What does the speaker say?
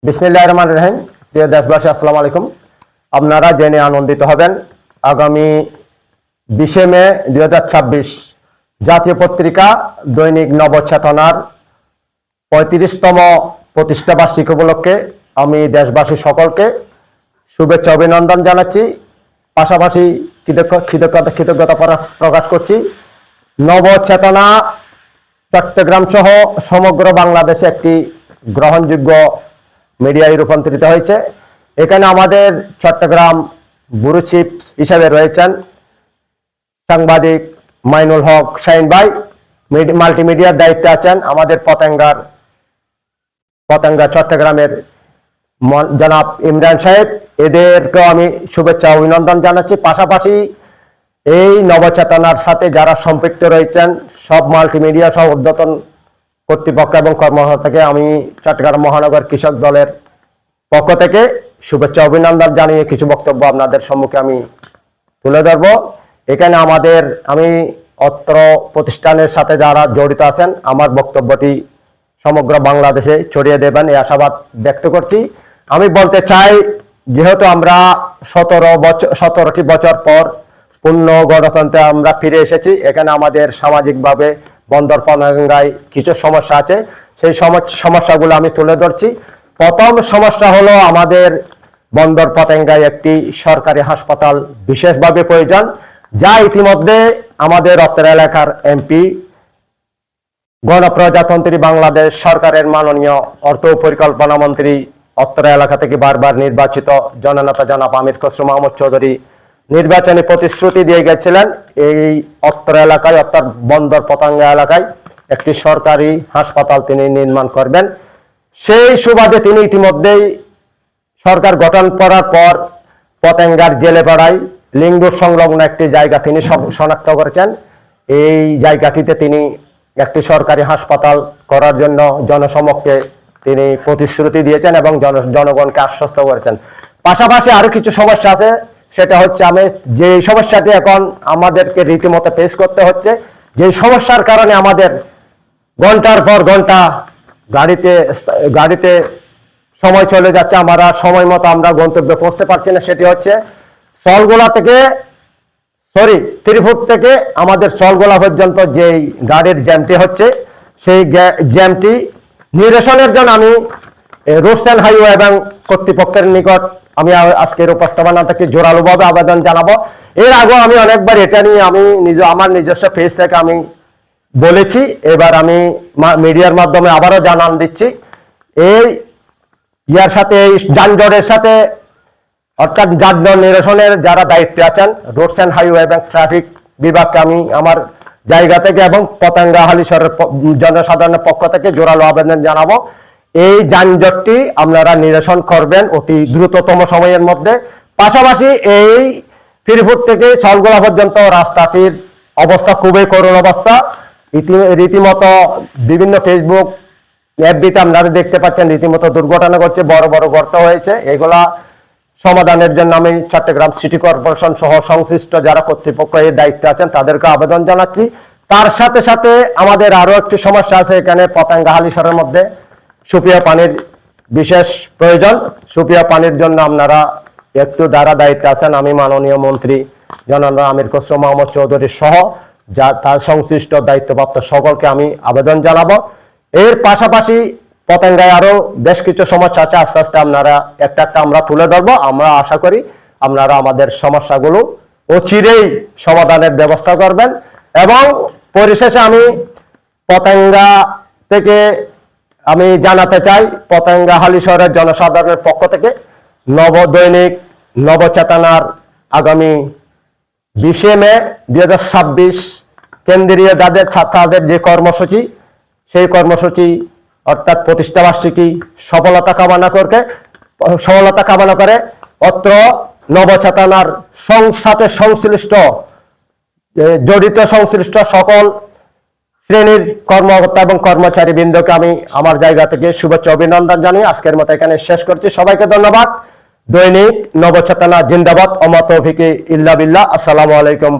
বিসমিল্লাহির রহমানির রহিম। প্রিয় দেশবাসী, আসসালামু আলাইকুম। আপনারা জেনে আনন্দিত হবেন, আগামী 20 মে 2026 জাতীয় পত্রিকা দৈনিক নবচেতনার 35তম প্রতিষ্ঠা বার্ষিকী উপলক্ষে আমি দেশবাসী সকলকে শুভেচ্ছা অভিনন্দন জানাচ্ছি। পাশাপাশি কৃতজ্ঞতা প্রকাশ করছি। নবচেতনা চট্টগ্রাম সহ সমগ্র বাংলাদেশে একটি গ্রহণযোগ্য মিডিয়ায় রূপান্তরিত হয়েছে। এখানে আমাদের চট্টগ্রাম ব্যুরো চিফ হিসেবে রয়েছেন সাংবাদিক মাইনুল হক শাহিন ভাই, মাল্টিমিডিয়ার দায়িত্বে আছেন আমাদের পতেঙ্গা চট্টগ্রামের জনাব ইমরান সাহেব। এদেরকেও আমি শুভেচ্ছা অভিনন্দন জানাচ্ছি। পাশাপাশি এই নবচেতনার সাথে যারা সম্পৃক্ত রয়েছেন সব মাল্টিমিডিয়া সহ ঊর্ধ্বতন কর্তৃপক্ষ এবং কর্মকর্তাকে আমি চট্টগ্রাম মহানগর কৃষক দলের পক্ষ থেকে শুভেচ্ছা অভিনন্দন জানিয়ে কিছু বক্তব্য আপনাদের সম্মুখে আমি তুলে ধরব। এখানে আমি অত্র প্রতিষ্ঠানের সাথে যারা জড়িত আছেন আমার বক্তব্যটি সমগ্র বাংলাদেশে ছড়িয়ে দেবেন এই আশাবাদ ব্যক্ত করছি। আমি বলতে চাই, যেহেতু আমরা 17টি বছর পর পূর্ণ গণতন্ত্রে আমরা ফিরে এসেছি, এখানে আমাদের সামাজিকভাবে বন্দর পতেঙ্গায় কিছু সমস্যা আছে। সেই সমস্যাগুলো আমি তুলে ধরছি। প্রথম সমস্যা হলো আমাদের বন্দর পতেঙ্গায় একটি সরকারি হাসপাতাল বিশেষভাবে প্রয়োজন, যা ইতিমধ্যে আমাদের অত্র এলাকার এমপি গণপ্রজাতন্ত্রী বাংলাদেশ সরকারের মাননীয় অর্থ পরিকল্পনা মন্ত্রী অত্র এলাকা থেকে বারবার নির্বাচিত জননেতা জনাব আমির খসরু মাহমুদ চৌধুরী নির্বাচনী প্রতিশ্রুতি দিয়ে গেছিলেন এই অত্র এলাকায় অর্থাৎ বন্দর পতেঙ্গা এলাকায় একটি সরকারি হাসপাতাল তিনি নির্মাণ করবেন। সেই সুবাদে তিনি ইতিমধ্যেই সরকার গঠন করার পর পতেঙ্গার জেলেপাড়ায় লিঙ্গুর সংলগ্ন একটি জায়গা তিনি শনাক্ত করেছেন। এই জায়গাটিতে তিনি একটি সরকারি হাসপাতাল করার জন্য জনসমক্ষে তিনি প্রতিশ্রুতি দিয়েছেন এবং জনগণকে আশ্বস্ত করেছেন। পাশাপাশি আরো কিছু সমস্যা আছে, সেটা হচ্ছে যে সমস্যাটি এখন আমাদেরকে রীতিমতো ফেস করতে হচ্ছে, যে সমস্যার কারণে আমাদের ঘন্টার পর ঘন্টা গাড়িতে সময় চলে যাচ্ছে, আমরা সময় মতো আমরা গন্তব্যে পৌঁছতে পারছি না। সেটি হচ্ছে ত্রিফুট থেকে আমাদের চলগোলা পর্যন্ত যেই গাড়ির জ্যামটি হচ্ছে, সেই জ্যামটি নিরসনের জন্য আমি রোডস অ্যান্ড হাইওয়ে এবং কর্তৃপক্ষের নিকট আমি আজকের উপস্থাপনা থেকে জোরালোভাবে আবেদন জানাবো। এর আগেও আমি অনেকবার এটা নিয়ে আমার নিজস্ব পেজ থেকে আমি বলেছি, এবার আমি মিডিয়ার মাধ্যমে আবারও জানান দিচ্ছি। এই যানজটের সাথে অর্থাৎ যানজট নিরসনের যারা দায়িত্বে আছেন রোডস অ্যান্ড হাইওয়ে এবং ট্রাফিক বিভাগকে আমি আমার জায়গা থেকে এবং পতেঙ্গা হালিশহরের জনসাধারণের পক্ষ থেকে জোরালো আবেদন জানাবো, এই যানজটটি আপনারা নিরসন করবেন অতি দ্রুততম সময়ের মধ্যে। পাশাপাশি এই ত্রিফুট থেকে চলগোলা পর্যন্ত রাস্তাটির অবস্থা খুবই করুণ অবস্থা। রীতিমতো বিভিন্ন ফেসবুক এফবিতে আপনারা দেখতে পাচ্ছেন রীতিমতো দুর্ঘটনা ঘটছে, বড় বড় গর্ত হয়েছে। এগুলা সমাধানের জন্য আমি চট্টগ্রাম সিটি কর্পোরেশন সহ সংশ্লিষ্ট যারা কর্তৃপক্ষ এর দায়িত্বে আছেন তাদেরকে আবেদন জানাচ্ছি। তার সাথে সাথে আমাদের আরো একটি সমস্যা আছে, এখানে পতেঙ্গা হালিশহরের মধ্যে সুপিয়া পানির বিশেষ প্রয়োজন। সুপিয়া পানির জন্য আপনারা একটু যারা দায়িত্বে আছেন, আমি মাননীয় মন্ত্রী জনাব আমির খসরু মাহমুদ চৌধুরী সহ তার সংশ্লিষ্ট দায়িত্বপ্রাপ্ত সকলকে আমি আবেদন জানাবো। এর পাশাপাশি পতেঙ্গায় আরো বেশ কিছু সমস্যা আছে, আস্তে আস্তে আপনারা একটা আমরা তুলে ধরবো। আমরা আশা করি আপনারা আমাদের সমস্যাগুলো অচিরেই সমাধানের ব্যবস্থা করবেন। এবং পরিশেষে আমি পতেঙ্গা থেকে আমি জানাতে চাই, পতেঙ্গা হালিশহরের জনসাধারণের পক্ষ থেকে দৈনিক নবচেতনার আগামী 20 মে 2026 কেন্দ্রীয় তাদের যে কর্মসূচি, সেই কর্মসূচি অর্থাৎ প্রতিষ্ঠা বার্ষিকী সফলতা কামনা করে অত্র নবচেতনার সাথে সংশ্লিষ্ট সকল শ্রেণীর কর্মকর্তা এবং কর্মচারী বৃন্দকে আমি আমার জায়গা থেকে শুভেচ্ছা অভিনন্দন জানিয়ে আজকের মতো এখানে শেষ করছি। সবাইকে ধন্যবাদ। দৈনিক নবচেতনা জিন্দাবাদ। ওমা তৌফিক ইল্লা বিল্লাহ। আসসালামু আলাইকুম।